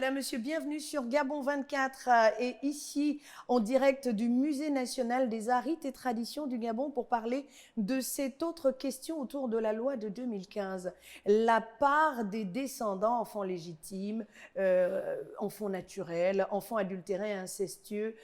Madame, Monsieur, bienvenue sur Gabon 24 et ici en direct du Musée national des arts, rites et traditions du Gabon pour parler de cette autre question autour de la loi de 2015. La part des descendants, enfants légitimes, enfants naturels, enfants adultérés et incestueux,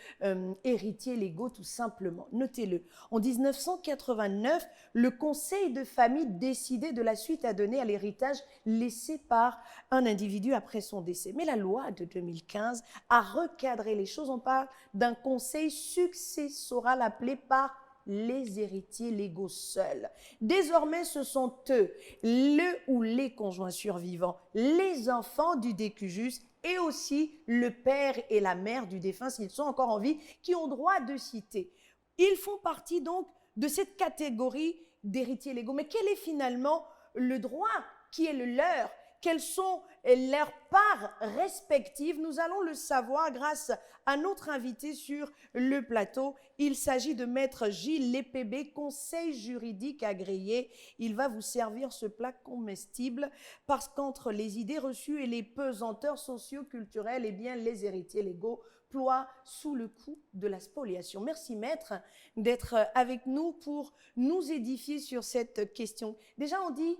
héritiers légaux tout simplement. Notez-le, en 1989, le conseil de famille décidait de la suite à donner à l'héritage laissé par un individu après son décès. Mais la loi de 2015 a recadré les choses. On parle d'un conseil successoral appelé par les héritiers légaux seuls. Désormais, ce sont eux, le ou les conjoints survivants, les enfants du décujus et aussi le père et la mère du défunt, s'ils sont encore en vie, qui ont droit de citer. Ils font partie donc de cette catégorie d'héritiers légaux. Mais quel est finalement le droit qui est le leur? Quelles sont leurs parts respectives? Nous allons le savoir grâce à notre invité sur le plateau. Il s'agit de Maître Gilles Lépébé, conseil juridique agréé. Il va vous servir ce plat comestible parce qu'entre les idées reçues et les pesanteurs socio-culturelles, eh bien, les héritiers légaux ploient sous le coup de la spoliation. Merci Maître d'être avec nous pour nous édifier sur cette question. Déjà, on dit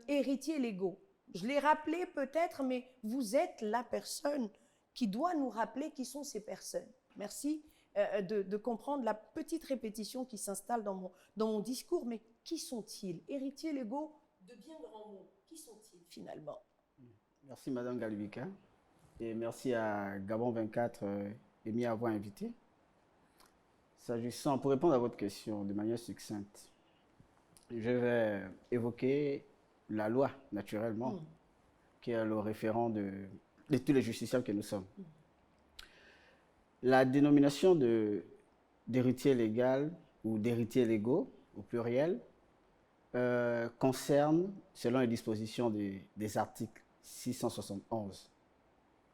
héritiers légaux. Je l'ai rappelé peut-être, mais vous êtes la personne qui doit nous rappeler qui sont ces personnes. Merci de comprendre la petite répétition qui s'installe dans mon discours. Mais qui sont-ils? Héritiers légaux de bien grands mots. Qui sont-ils finalement? Merci Madame Galibika et merci à Gabon 24 et m'y avoir invité. S'agissant, pour répondre à votre question de manière succincte, je vais évoquer la loi, naturellement, qui est le référent de tous les justiciables que nous sommes. La dénomination d'héritier légal ou d'héritiers légaux, au pluriel, concerne, selon les dispositions des articles 671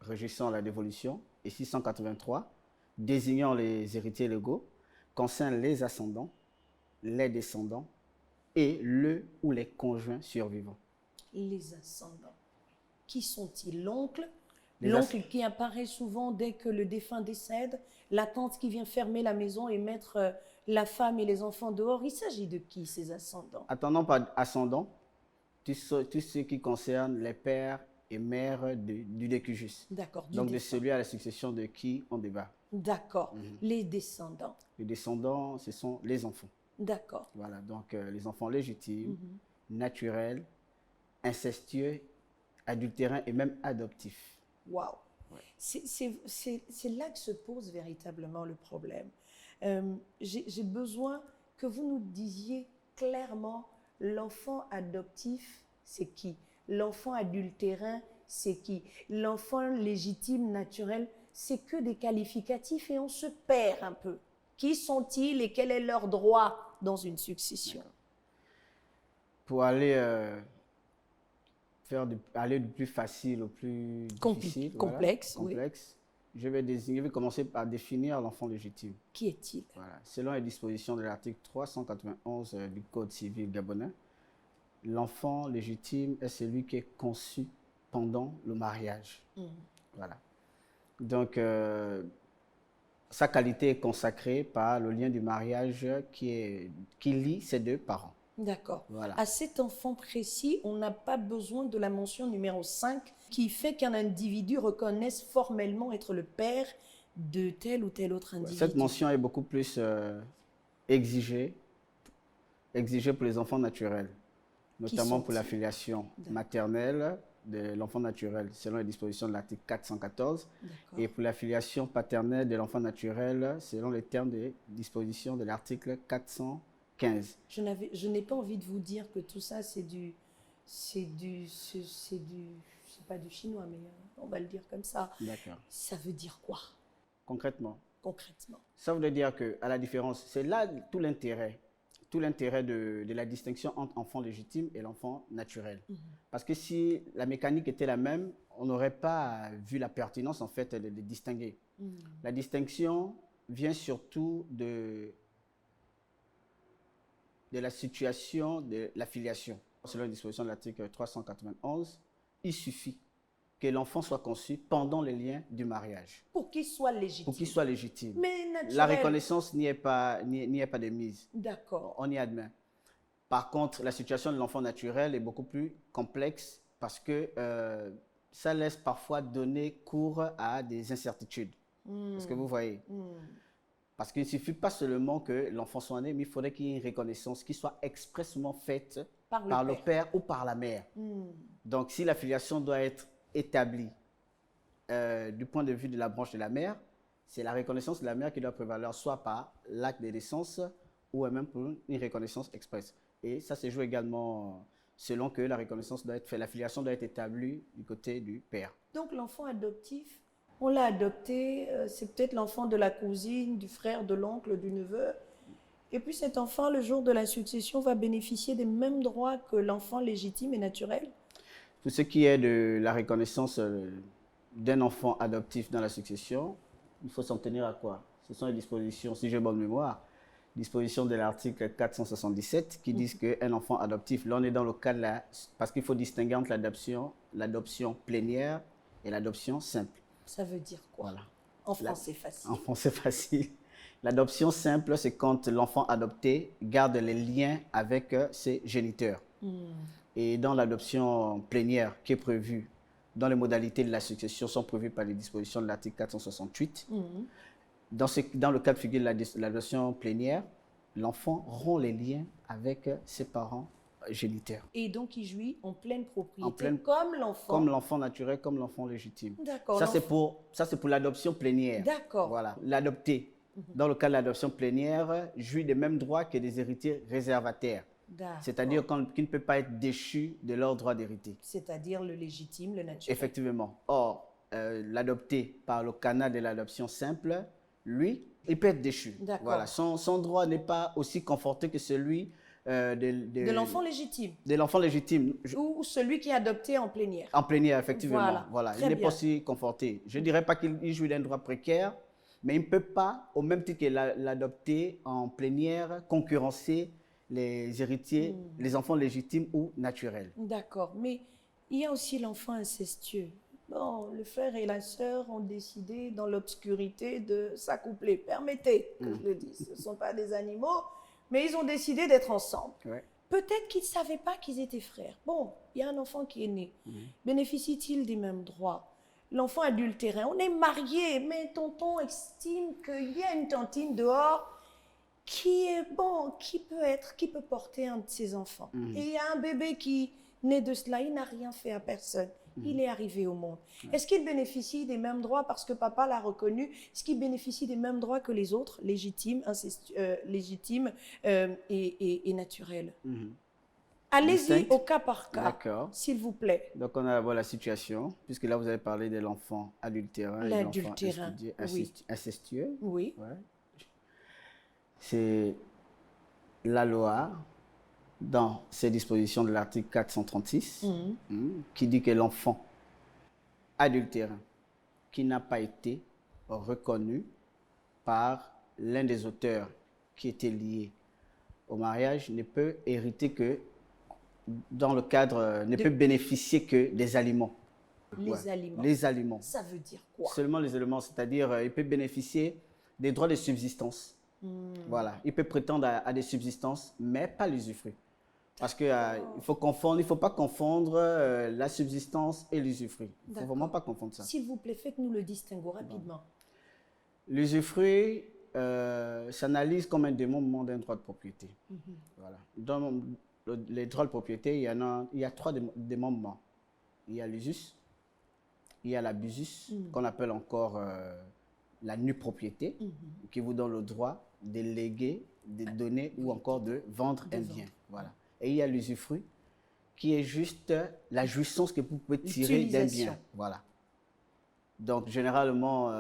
régissant la dévolution et 683 désignant les héritiers légaux, concerne les ascendants, les descendants, et le ou les conjoints survivants. Les ascendants. Qui sont-ils? L'oncle? L'oncle qui apparaît souvent dès que le défunt décède, la tante qui vient fermer la maison et mettre la femme et les enfants dehors. Il s'agit de qui, ces ascendants? Attendons par ascendant, tout ce qui concerne les pères et mères du décujus. D'accord. Donc de celui à la succession de qui on débat. D'accord. Les descendants. Les descendants, ce sont les enfants. D'accord. Voilà, donc les enfants légitimes, naturels, incestueux, adultérins et même adoptifs. Waouh! Ouais. C'est là que se pose véritablement le problème. J'ai besoin que vous nous disiez clairement l'enfant adoptif, c'est qui? L'enfant adultérin, c'est qui? L'enfant légitime, naturel, c'est que des qualificatifs et on se perd un peu. Qui sont-ils et quel est leur droit dans une succession? Pour aller aller du plus facile au plus difficile, complexe, complexe, je vais commencer par définir l'enfant légitime. Qui est-il? Voilà. Selon les dispositions de l'article 391 du Code civil gabonais, l'enfant légitime est celui qui est conçu pendant le mariage. Voilà. Donc, sa qualité est consacrée par le lien du mariage qui lie ces deux parents. D'accord. Voilà. À cet enfant précis, on n'a pas besoin de la mention numéro 5 qui fait qu'un individu reconnaisse formellement être le père de tel ou tel autre individu. Cette mention est beaucoup plus exigée pour les enfants naturels, notamment pour la filiation maternelle de l'enfant naturel, selon les dispositions de l'article 414, et pour la filiation paternelle de l'enfant naturel, selon les termes des dispositions de l'article 415. Je n'ai pas envie de vous dire que tout ça, c'est pas du chinois, mais on va le dire comme ça. D'accord. Ça veut dire quoi? Concrètement. Concrètement. Ça veut dire qu'à la différence, c'est là tout l'intérêt de la distinction entre enfant légitime et l'enfant naturel. Parce que si la mécanique était la même, on n'aurait pas vu la pertinence en fait de distinguer. La distinction vient surtout de la situation de la filiation. Selon les dispositions de l'article 391, il suffit que l'enfant soit conçu pendant les liens du mariage. Pour qu'il soit légitime. Pour qu'il soit légitime. Mais naturel. La reconnaissance n'y est pas de mise. D'accord. On y admet. Par contre, la situation de l'enfant naturel est beaucoup plus complexe parce que ça laisse parfois donner cours à des incertitudes. Est-ce que vous voyez? Parce qu'il ne suffit pas seulement que l'enfant soit né, mais il faudrait qu'il y ait une reconnaissance qui soit expressément faite par le père ou par la mère. Donc, si la filiation doit être établie du point de vue de la branche de la mère, c'est la reconnaissance de la mère qui doit prévaloir, soit par l'acte de naissance ou même pour une reconnaissance expresse. Et ça se joue également selon que la reconnaissance doit être faite, la filiation doit être établie du côté du père. Donc l'enfant adoptif, on l'a adopté, c'est peut-être l'enfant de la cousine, du frère, de l'oncle, du neveu. Et puis cet enfant, le jour de la succession, va bénéficier des mêmes droits que l'enfant légitime et naturel. Tout ce qui est de la reconnaissance d'un enfant adoptif dans la succession, il faut s'en tenir à quoi? Ce sont les dispositions, si j'ai bonne mémoire, dispositions de l'article 477 qui disent qu'un enfant adoptif, là on est dans le cas de la... Parce qu'il faut distinguer entre l'adoption plénière et l'adoption simple. Ça veut dire quoi? Voilà. En français facile. En français facile. L'adoption simple, c'est quand l'enfant adopté garde les liens avec ses géniteurs. Et dans l'adoption plénière qui est prévue, dans les modalités de la succession sont prévues par les dispositions de l'article 468, dans le cas de figure de l'adoption plénière, l'enfant rompt les liens avec ses parents géniteurs. Et donc, il jouit en pleine propriété, comme l'enfant. Comme l'enfant naturel, comme l'enfant légitime. D'accord. Ça, c'est pour l'adoption plénière. D'accord. Voilà. L'adopté, dans le cas de l'adoption plénière, jouit des mêmes droits que des héritiers réservataires. C'est-à-dire qu'il ne peut pas être déchu de leur droit d'hériter. C'est-à-dire le légitime, le naturel. Effectivement. Or, l'adopté par le canal de l'adoption simple, lui, il peut être déchu. Voilà. Son droit n'est pas aussi conforté que celui de l'enfant légitime. De l'enfant légitime. Ou celui qui est adopté en plénière. En plénière, effectivement. Voilà. Il n'est pas aussi conforté. Je ne dirais pas qu'il jouit d'un droit précaire, mais il ne peut pas, au même titre que l'adopté en plénière, concurrencer les héritiers, les enfants légitimes ou naturels. D'accord. Mais il y a aussi l'enfant incestueux. Bon, le frère et la sœur ont décidé dans l'obscurité de s'accoupler. Permettez que je le dise. Ce ne sont pas des animaux, mais ils ont décidé d'être ensemble. Ouais. Peut-être qu'ils ne savaient pas qu'ils étaient frères. Bon, il y a un enfant qui est né. Bénéficie-t-il des mêmes droits? L'enfant adultérin, on est mariés, mais tonton estime qu'il y a une tantine dehors qui est bon, qui peut porter un de ses enfants. Et il y a un bébé qui naît de cela, il n'a rien fait à personne. Il est arrivé au monde. Est-ce qu'il bénéficie des mêmes droits parce que papa l'a reconnu? Est-ce qu'il bénéficie des mêmes droits que les autres, légitimes, et naturels? Allez-y au cas par cas, s'il vous plaît. Donc, on a la situation, puisque là, vous avez parlé de l'enfant adultérin et de l'enfant incestueux. Oui. Ouais. C'est la loi, dans ses dispositions de l'article 436, qui dit que l'enfant adultérin qui n'a pas été reconnu par l'un des auteurs qui était lié au mariage ne peut hériter que dans le cadre, ne peut bénéficier que des aliments. Les aliments. Les aliments. Ça veut dire quoi? Seulement les aliments, c'est-à-dire il peut bénéficier des droits de subsistance. Voilà, il peut prétendre à des subsistances, mais pas l'usufruit. Parce qu'il il ne faut pas confondre la subsistance et l'usufruit. Il ne faut vraiment pas confondre ça. S'il vous plaît, faites-nous le distinguo rapidement. L'usufruit s'analyse comme un démembrement d'un droit de propriété. Voilà. Dans les droits de propriété, il y a trois démembrements. Il y a l'usus, il y a l'abusus, qu'on appelle encore la nue propriété, qui vous donne le droit de léguer, de donner ou encore de vendre un bien. Voilà. Et il y a l'usufruit, qui est juste la jouissance que vous pouvez tirer d'un bien. Voilà. Donc, généralement,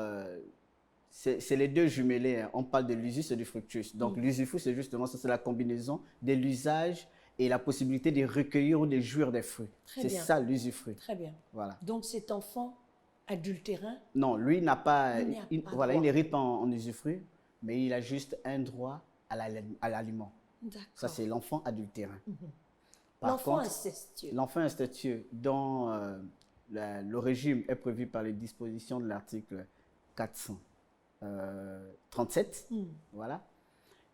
c'est les deux jumelés. Hein. On parle de l'usus et du fructus. Donc, l'usufruit, c'est justement ça, c'est la combinaison de l'usage et la possibilité de recueillir ou de jouir des fruits. C'est ça, l'usufruit. Très bien. Voilà. Donc, cet enfant adultérin? Non, lui n'a pas... il n'hérite pas en usufruit, mais il a juste un droit à l'aliment. Ça, c'est l'enfant adultérin. L'enfant incestueux. L'enfant incestueux, dont le régime est prévu par les dispositions de l'article 437, voilà,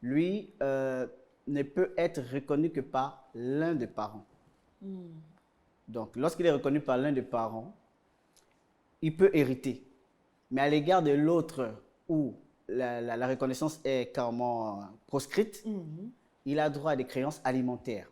lui ne peut être reconnu que par l'un des parents. Donc, lorsqu'il est reconnu par l'un des parents, il peut hériter. Mais à l'égard de l'autre où la reconnaissance est carrément proscrite, il a droit à des créances alimentaires.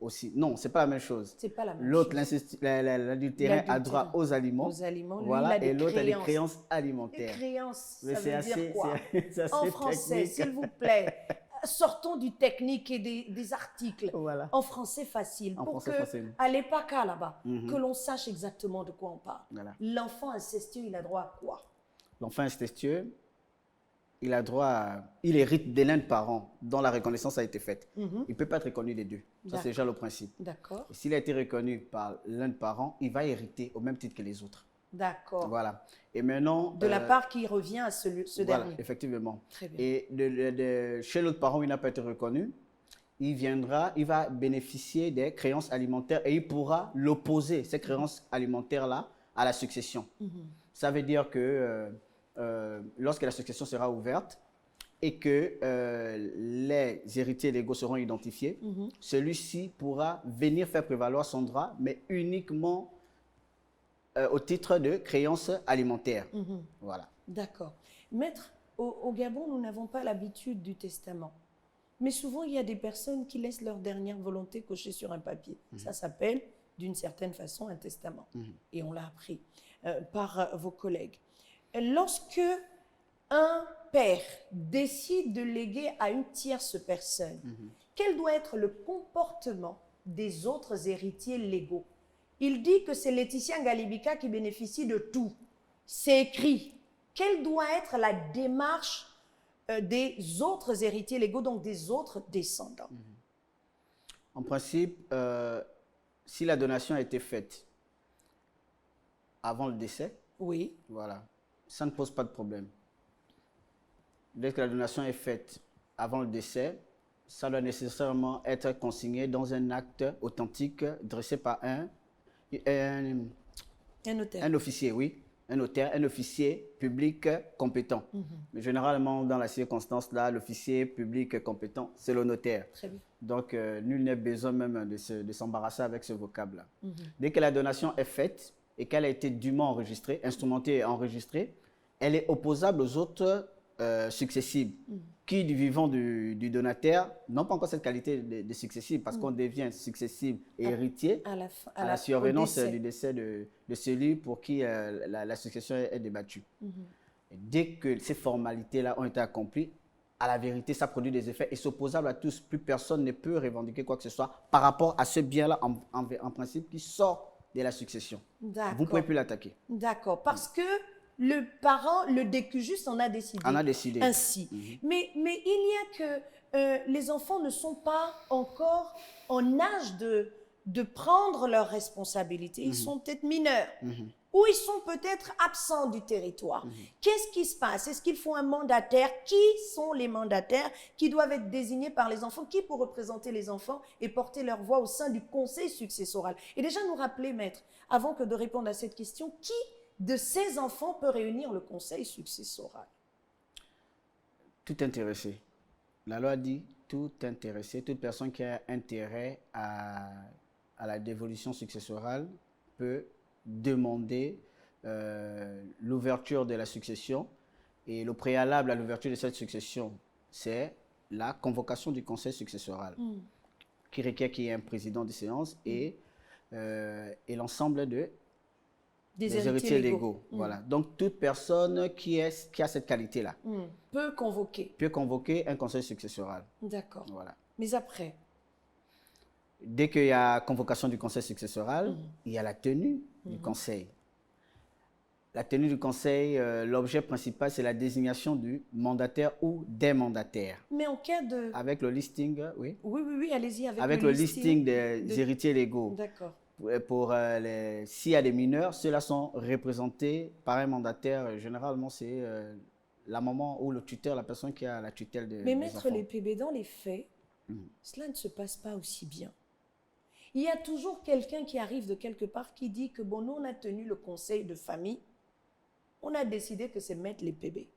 Aussi. Non, ce n'est pas la même chose. C'est pas la même l'autre, chose. l'adultérin a droit aux aliments. Aux aliments. Lui, voilà, il a et l'autre a des créances. créances alimentaires. Les créances, mais ça veut dire quoi? C'est en français, s'il vous plaît. Sortons du technique et des articles. Voilà. En français facile. En pour français que, facile. à l'EPACA là-bas, que l'on sache exactement de quoi on parle. Voilà. L'enfant incestueux, il a droit à quoi? L'enfant incestueux, il a droit il hérite de l'un des parents dont la reconnaissance a été faite. Il ne peut pas être reconnu des deux. Ça, c'est déjà le principe. D'accord. S'il a été reconnu par l'un des parents, il va hériter au même titre que les autres. D'accord. Voilà. Et maintenant... De la part qui revient à ce voilà, dernier. Effectivement. Très bien. Et chez l'autre parent où il n'a pas été reconnu, il va bénéficier des créances alimentaires et il pourra l'opposer, ces créances alimentaires-là, à la succession. Ça veut dire que lorsque la succession sera ouverte et que les héritiers légaux seront identifiés, celui-ci pourra venir faire prévaloir son droit, mais uniquement au titre de créances alimentaires. Voilà. D'accord. Maître, au Gabon, nous n'avons pas l'habitude du testament. Mais souvent, il y a des personnes qui laissent leur dernière volonté cochée sur un papier. Ça s'appelle, d'une certaine façon, un testament. Et on l'a appris par vos collègues. Lorsque un père décide de léguer à une tierce personne, quel doit être le comportement des autres héritiers légaux? Il dit que c'est Laetitia Ngalibika qui bénéficie de tout. C'est écrit. Quelle doit être la démarche des autres héritiers légaux, donc des autres descendants? En principe, si la donation a été faite avant le décès, oui, voilà, ça ne pose pas de problème. Dès que la donation est faite avant le décès, ça doit nécessairement être consigné dans un acte authentique dressé par un notaire. Un officier, oui. Un notaire, un officier public compétent. Mais généralement, dans la circonstance-là, l'officier public compétent, c'est le notaire. Très bien. Donc, nul n'est besoin même de s'embarrasser avec ce vocable-là. Dès que la donation est faite et qu'elle a été dûment enregistrée, instrumentée et enregistrée, elle est opposable aux autres successibles qui, du vivant du donataire, n'ont pas encore cette qualité de successible parce qu'on devient successible et héritier à la survenance du décès de celui pour qui la succession est débattue. Et dès que ces formalités-là ont été accomplies, à la vérité, ça produit des effets et c'est opposable à tous. Plus personne ne peut revendiquer quoi que ce soit par rapport à ce bien-là en principe qui sort de la succession. Vous ne pouvez plus l'attaquer. D'accord, parce que le parent, le décujus en a décidé. En a décidé. Ainsi. Mais il y a que les enfants ne sont pas encore en âge de prendre leurs responsabilités. Ils sont peut-être mineurs. Ou ils sont peut-être absents du territoire. Qu'est-ce qui se passe? Est-ce qu'il faut un mandataire? Qui sont les mandataires qui doivent être désignés par les enfants? Qui pour représenter les enfants et porter leur voix au sein du conseil successoral? Et déjà nous rappeler, maître, avant que de répondre à cette question, qui de ces enfants peut réunir le conseil successoral? Tout intéressé. La loi dit tout intéressé, toute personne qui a intérêt à la dévolution successorale peut demander l'ouverture de la succession. Et le préalable à l'ouverture de cette succession, c'est la convocation du conseil successoral qui requiert qu'il y ait un président de séance et l'ensemble des héritiers légaux. Voilà. Donc, toute personne qui a cette qualité-là peut convoquer un conseil successoral. D'accord. Voilà. Mais après? Dès qu'il y a convocation du conseil successoral, il y a la tenue du conseil. La tenue du conseil, l'objet principal, c'est la désignation du mandataire ou des mandataires. Mais en cas de... Avec le listing, oui. Oui, allez-y. Avec le listing des héritiers légaux. D'accord. S'il y a des mineurs, ceux-là sont représentés par un mandataire. Généralement, c'est la maman ou le tuteur, la personne qui a la tutelle des Mais maître enfants. les PB, dans les faits, cela ne se passe pas aussi bien. il y a toujours quelqu'un qui arrive de quelque part qui dit que bon, nous on a tenu le conseil de famille, on a décidé que c'est mettre les bébés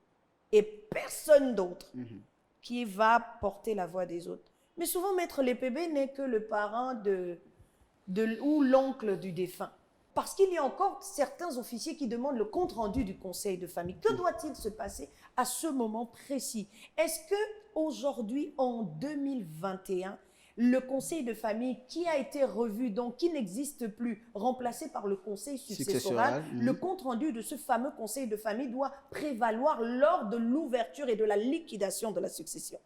et personne d'autre qui va porter la voix des autres. Mais souvent, maître les bébés n'est que le parent ou l'oncle du défunt. Parce qu'il y a encore certains officiers qui demandent le compte-rendu du conseil de famille. Que doit-il se passer à ce moment précis? Est-ce qu'aujourd'hui, en 2021, le conseil de famille qui a été revu, donc qui n'existe plus, remplacé par le conseil successoral, le compte-rendu de ce fameux conseil de famille doit prévaloir lors de l'ouverture et de la liquidation de la succession?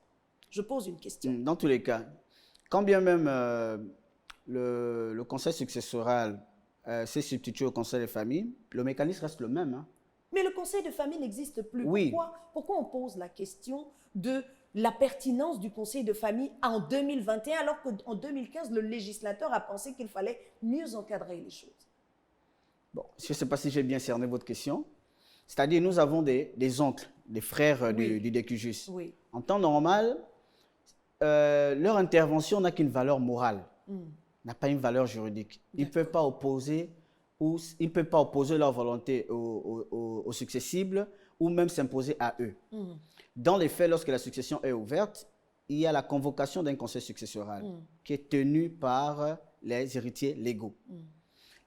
Je pose une question. Dans tous les cas, quand bien même le conseil successoral s'est substitué au conseil de famille, le mécanisme reste le même. Mais le conseil de famille n'existe plus. Oui. Pourquoi on pose la question de la pertinence du conseil de famille en 2021 alors qu'en 2015, le législateur a pensé qu'il fallait mieux encadrer les choses? Bon, je ne sais pas si j'ai bien cerné votre question. C'est-à-dire, nous avons des oncles, des frères du décujus. Oui. En temps normal, leur intervention n'a qu'une valeur morale, n'a pas une valeur juridique. Ils ne peuvent pas opposer leur volonté aux successibles ou même s'imposer à eux. Dans les faits, lorsque la succession est ouverte, il y a la convocation d'un conseil successoral qui est tenu par les héritiers légaux.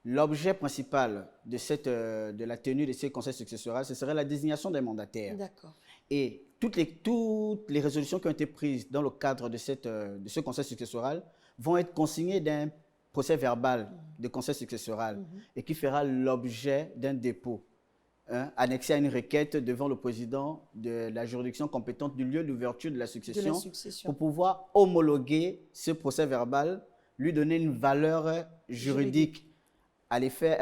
L'objet principal de la tenue de ces conseils successoraux, ce serait la désignation des mandataires. D'accord. Et toutes les résolutions qui ont été prises dans le cadre de ce conseil successoral vont être consignées d'un procès verbal de conseil successoral et qui fera l'objet d'un dépôt annexé à une requête devant le président de la juridiction compétente du lieu d'ouverture de la succession pour pouvoir homologuer ce procès verbal, lui donner une valeur juridique à l'effet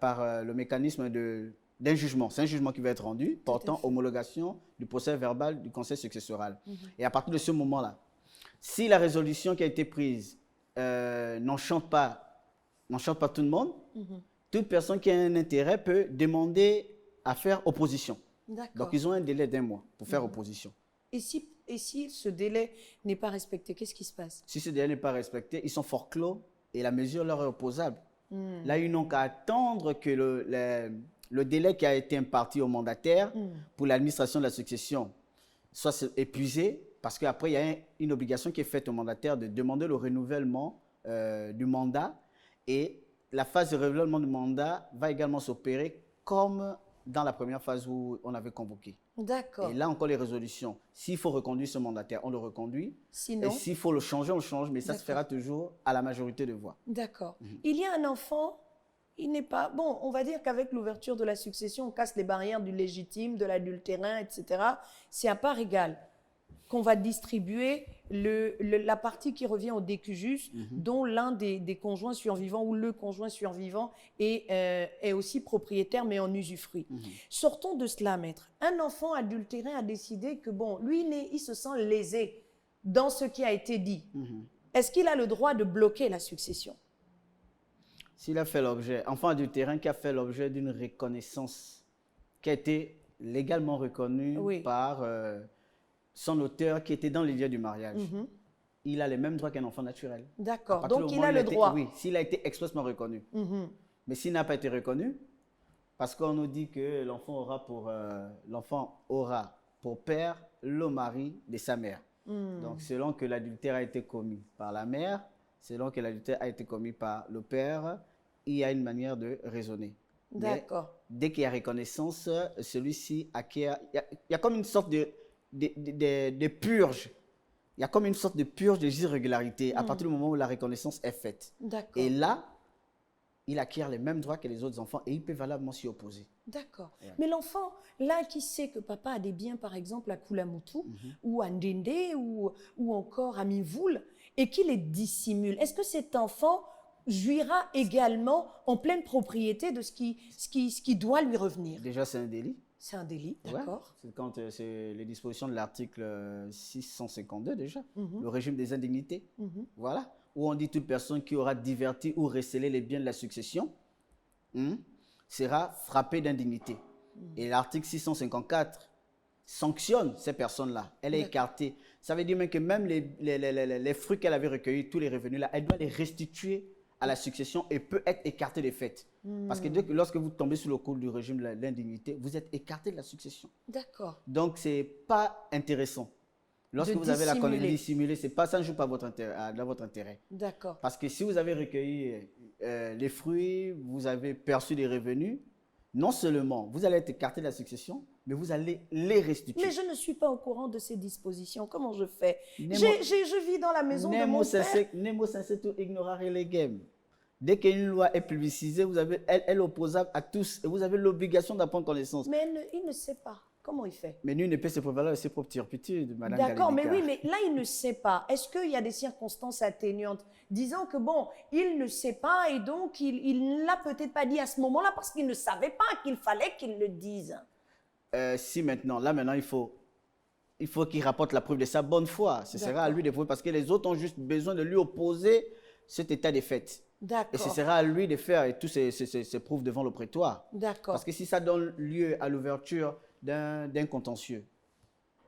par le mécanisme d'un jugement. C'est un jugement qui va être rendu portant homologation du procès verbal du conseil successoral. Et à partir de ce moment-là, si la résolution qui a été prise n'enchante pas tout le monde, toute personne qui a un intérêt peut demander à faire opposition. Donc, ils ont un délai d'1 mois pour faire opposition. Et si ce délai n'est pas respecté, qu'est-ce qui se passe? Si ce délai n'est pas respecté, ils sont forclos et la mesure leur est opposable. Là, ils n'ont qu'à attendre que le délai qui a été imparti au mandataire pour l'administration de la succession soit épuisé, parce qu'après, il y a une obligation qui est faite au mandataire de demander le renouvellement du mandat, et la phase de renouvellement du mandat va également s'opérer comme dans la première phase où on avait convoqué. D'accord. Et là encore, les résolutions. S'il faut reconduire ce mandataire, on le reconduit. Sinon, et s'il faut le changer, on le change, mais ça se fera toujours à la majorité de voix. D'accord. Il y a un enfant, il n'est pas... Bon, on va dire qu'avec l'ouverture de la succession, on casse les barrières du légitime, de l'adultérin, etc. C'est à part égale qu'on va distribuer la partie qui revient au décujus, dont l'un des conjoints survivants ou le conjoint survivant est aussi propriétaire, mais en usufruit. Sortons de cela, maître. Un enfant adultéré a décidé que, bon, lui, il se sent lésé dans ce qui a été dit. Est-ce qu'il a le droit de bloquer la succession? S'il a fait l'objet, enfant adultérin qui a fait l'objet d'une reconnaissance qui a été légalement reconnue par son auteur qui était dans les lieux du mariage, il a les mêmes droits qu'un enfant naturel. D'accord, donc il a le droit. Oui, s'il a été expressément reconnu. Mais s'il n'a pas été reconnu, parce qu'on nous dit que l'enfant aura pour père le mari de sa mère. Donc selon que l'adultère a été commis par la mère, selon que l'adultère a été commis par le père, il y a une manière de raisonner. D'accord. Dès qu'il y a reconnaissance, celui-ci acquiert... Il y a comme une sorte de purge. Il y a comme une sorte de purge des irrégularités à partir du moment où la reconnaissance est faite. D'accord. Et là, il acquiert les mêmes droits que les autres enfants et il peut valablement s'y opposer. D'accord. Mais l'enfant, là, qui sait que papa a des biens, par exemple, à Koulamoutou, ou à Ndende, ou encore à Mivoul, et qui les dissimule, est-ce que cet enfant jouira également en pleine propriété de ce qui doit lui revenir? Déjà, c'est un délit. C'est un délit, d'accord. C'est quand c'est les dispositions de l'article 652 déjà, le régime des indignités. Voilà, où on dit toute personne qui aura diverti ou recélé les biens de la succession sera frappée d'indignité. Et l'article 654 sanctionne ces personnes-là. Elle est écartée. Ça veut dire même que même les fruits qu'elle avait recueillis, tous les revenus là, elle doit les restituer à la succession et peut être écartée des fêtes. Parce que lorsque vous tombez sous le coup du régime de l'indignité, vous êtes écarté de la succession. D'accord. Donc, ce n'est pas intéressant. Lorsque vous avez la connexion dissimulée, ça ne joue pas dans votre intérêt. D'accord. Parce que si vous avez recueilli les fruits, vous avez perçu des revenus, non seulement vous allez être écarté de la succession, mais vous allez les restituer. Mais je ne suis pas au courant de ces dispositions. Comment je fais? Je vis dans la maison de mon père. Nemo sensetur ignorare legem. Dès qu'une loi est publicisée, elle est opposable à tous et vous avez l'obligation d'apprendre connaissance. Mais il ne sait pas. Comment il fait? Mais nul ne peut se prévaloir de ses propres turpitudes, madame. D'accord, mais oui, mais là, il ne sait pas. Est-ce qu'il y a des circonstances atténuantes disant que, bon, il ne sait pas et donc il ne l'a peut-être pas dit à ce moment-là parce qu'il ne savait pas qu'il fallait qu'il le dise? Si maintenant, il faut qu'il rapporte la preuve de sa bonne foi. Ce sera à lui de prouver parce que les autres ont juste besoin de lui opposer cet état des faits. Et ce sera à lui de faire tous ces preuves devant le prétoire. D'accord. Parce que si ça donne lieu à l'ouverture d'un contentieux,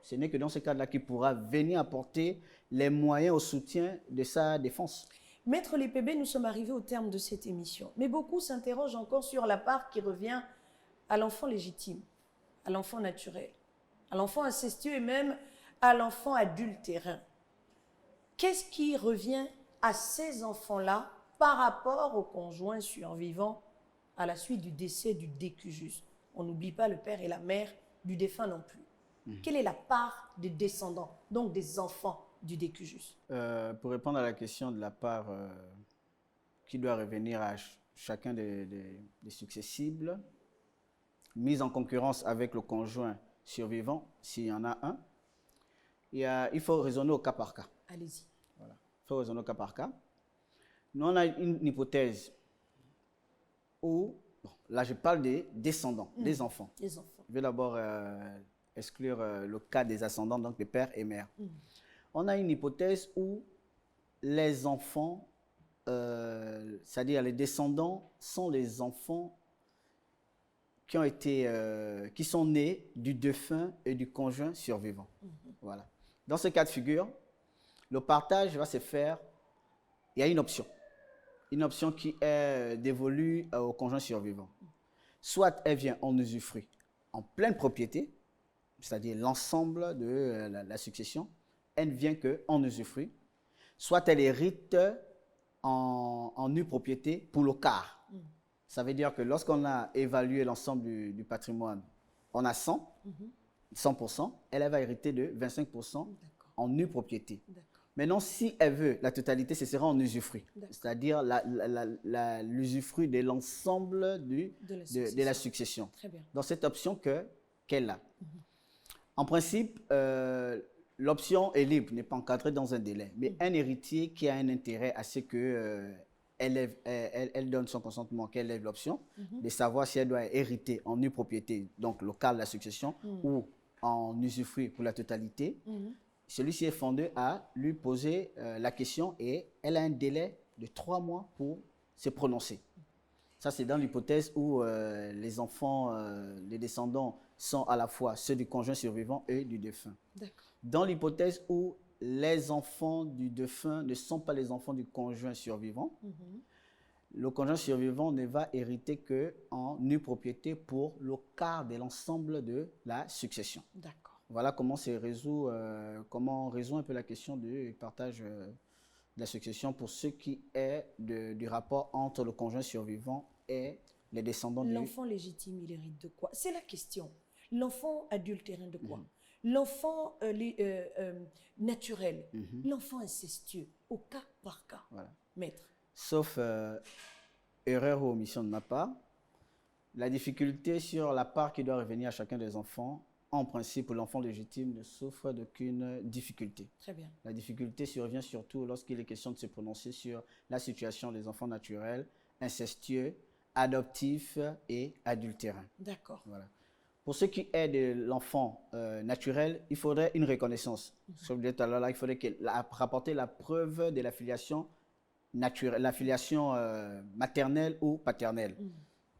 ce n'est que dans ce cas-là qu'il pourra venir apporter les moyens au soutien de sa défense. Maître Lépébé, nous sommes arrivés au terme de cette émission. Mais beaucoup s'interrogent encore sur la part qui revient à l'enfant légitime, à l'enfant naturel, à l'enfant incestueux et même à l'enfant adultérin. Qu'est-ce qui revient à ces enfants-là par rapport au conjoint survivant à la suite du décès du décujus? On n'oublie pas le père et la mère du défunt non plus. Quelle est la part des descendants, donc des enfants du décujus? Pour répondre à la question de la part qui doit revenir à chacun des successibles, mise en concurrence avec le conjoint survivant, s'il y en a un, il faut raisonner au cas par cas. Allez-y. Voilà. Il faut raisonner au cas par cas. Nous, on a une hypothèse où, là je parle des descendants, des enfants. Les enfants. Je vais d'abord exclure le cas des ascendants, donc des pères et mères. On a une hypothèse où les enfants, c'est-à-dire les descendants, sont les enfants qui sont nés du défunt et du conjoint survivant. Voilà. Dans ce cas de figure, le partage va se faire, il y a une option qui est dévolue au conjoint survivant. Soit elle vient en usufruit en pleine propriété, c'est-à-dire l'ensemble de la succession, elle ne vient qu'en usufruit, soit elle hérite en nue propriété pour le quart. Ça veut dire que lorsqu'on a évalué l'ensemble du patrimoine, on a 100%, elle va hériter de 25% en nue propriété. Maintenant, si elle veut la totalité, ce sera en usufruit, c'est-à-dire l'usufruit de l'ensemble de la succession. Très bien. Dans cette option qu'elle a. En principe, l'option est libre, n'est pas encadrée dans un délai, mais un héritier qui a un intérêt à ce que elle donne son consentement, qu'elle lève l'option, de savoir si elle doit hériter en nue propriété, donc local de la succession, ou en usufruit pour la totalité. Celui-ci est fondé à lui poser la question et elle a un délai de 3 mois pour se prononcer. Ça, c'est dans l'hypothèse où les enfants, les descendants sont à la fois ceux du conjoint survivant et du défunt. Dans l'hypothèse où les enfants du défunt ne sont pas les enfants du conjoint survivant, le conjoint survivant ne va hériter qu'en nue propriété pour le quart de l'ensemble de la succession. D'accord. Voilà comment on résout un peu la question du partage de la succession pour ce qui est du rapport entre le conjoint survivant et les descendants du... L'enfant légitime, il hérite de quoi? C'est la question. L'enfant adultérin de quoi? L'enfant naturel, l'enfant incestueux, au cas par cas. Voilà. Maître. Sauf erreur ou omission de ma part, la difficulté sur la part qui doit revenir à chacun des enfants, en principe, l'enfant légitime ne souffre d'aucune difficulté. Très bien. La difficulté survient surtout lorsqu'il est question de se prononcer sur la situation des enfants naturels, incestueux, adoptifs et adultérins. D'accord. Voilà. Pour ce qui est de l'enfant naturel, il faudrait une reconnaissance. Comme je disais tout à l'heure, il faudrait rapporter la preuve de la filiation naturelle, la filiation maternelle ou paternelle.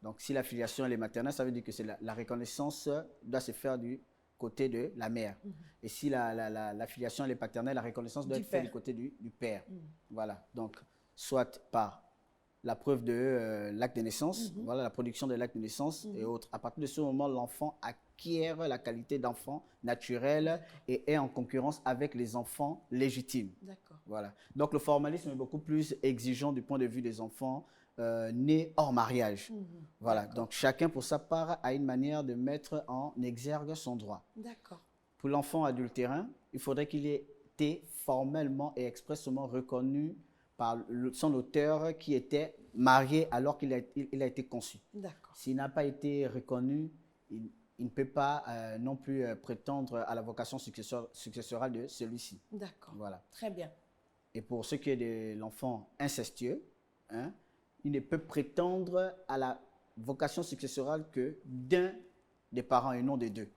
Donc, si la filiation elle est maternelle, ça veut dire que la reconnaissance doit se faire du côté de la mère. Et si la filiation elle est paternelle, la reconnaissance doit être faite du côté du père. Voilà, donc soit par la preuve de l'acte de naissance, voilà, la production de l'acte de naissance et autres. À partir de ce moment, l'enfant acquiert la qualité d'enfant naturel et est en concurrence avec les enfants légitimes. Voilà. Donc le formalisme est beaucoup plus exigeant du point de vue des enfants nés hors mariage. Voilà. Donc chacun pour sa part a une manière de mettre en exergue son droit. Pour l'enfant adultérin, il faudrait qu'il ait été formellement et expressément reconnu par son auteur qui était marié alors qu'il a été conçu. S'il n'a pas été reconnu, il ne peut pas non plus prétendre à la vocation successorale de celui-ci. Voilà. Très bien. Et pour ce qui est de l'enfant incestueux, hein, il ne peut prétendre à la vocation successorale que d'un des parents et non des deux.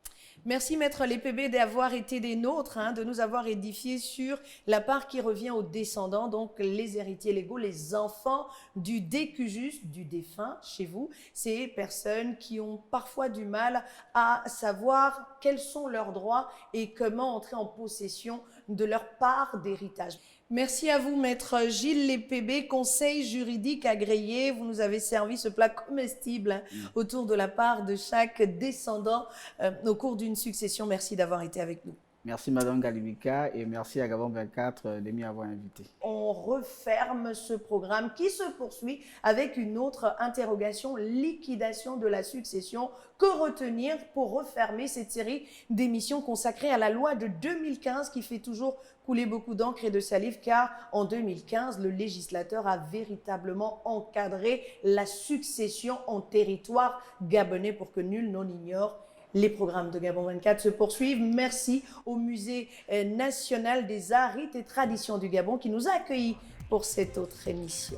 Merci Maître Lépébé d'avoir été des nôtres, hein, de nous avoir édifiés sur la part qui revient aux descendants, donc les héritiers légaux, les enfants du décujus, du défunt chez vous, ces personnes qui ont parfois du mal à savoir quels sont leurs droits et comment entrer en possession de leur part d'héritage. Merci à vous, Maître Gilles Lépébé, conseil juridique agréé. Vous nous avez servi ce plat comestible autour de la part de chaque descendant au cours d'une succession. Merci d'avoir été avec nous. Merci Madame Galibika et merci à Gabon 24 de m'y avoir invité. On referme ce programme qui se poursuit avec une autre interrogation, liquidation de la succession. Que retenir pour refermer cette série d'émissions consacrées à la loi de 2015 qui fait toujours couler beaucoup d'encre et de salive car en 2015, le législateur a véritablement encadré la succession en territoire gabonais pour que nul n'en ignore. Les programmes de Gabon 24 se poursuivent. Merci au Musée national des arts, rites et traditions du Gabon qui nous a accueillis pour cette autre émission.